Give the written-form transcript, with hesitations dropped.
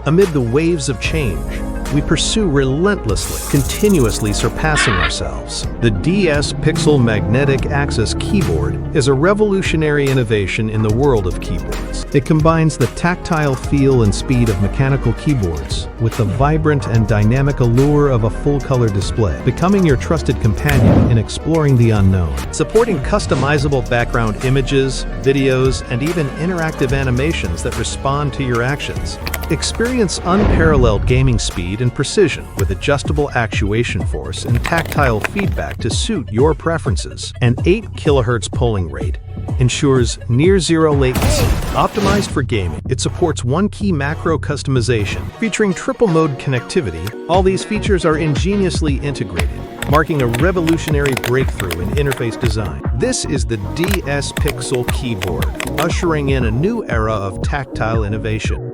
Amid the waves of change, we pursue relentlessly, continuously surpassing ourselves. The DS Pixel Magnetic Axis Keyboard is a revolutionary innovation in the world of keyboards. It combines the tactile feel and speed of mechanical keyboards with the vibrant and dynamic allure of a full-color display, becoming your trusted companion in exploring the unknown. Supporting customizable background images, videos, and even interactive animations that respond to your actions. Experience unparalleled gaming speed and precision with adjustable actuation force and tactile feedback to suit your preferences. An 8 kHz polling rate ensures near-zero latency. Optimized for gaming, it supports one-key macro customization, featuring triple-mode connectivity. All these features are ingeniously integrated, marking a revolutionary breakthrough in interface design. This is the DS Pixel Keyboard, ushering in a new era of tactile innovation.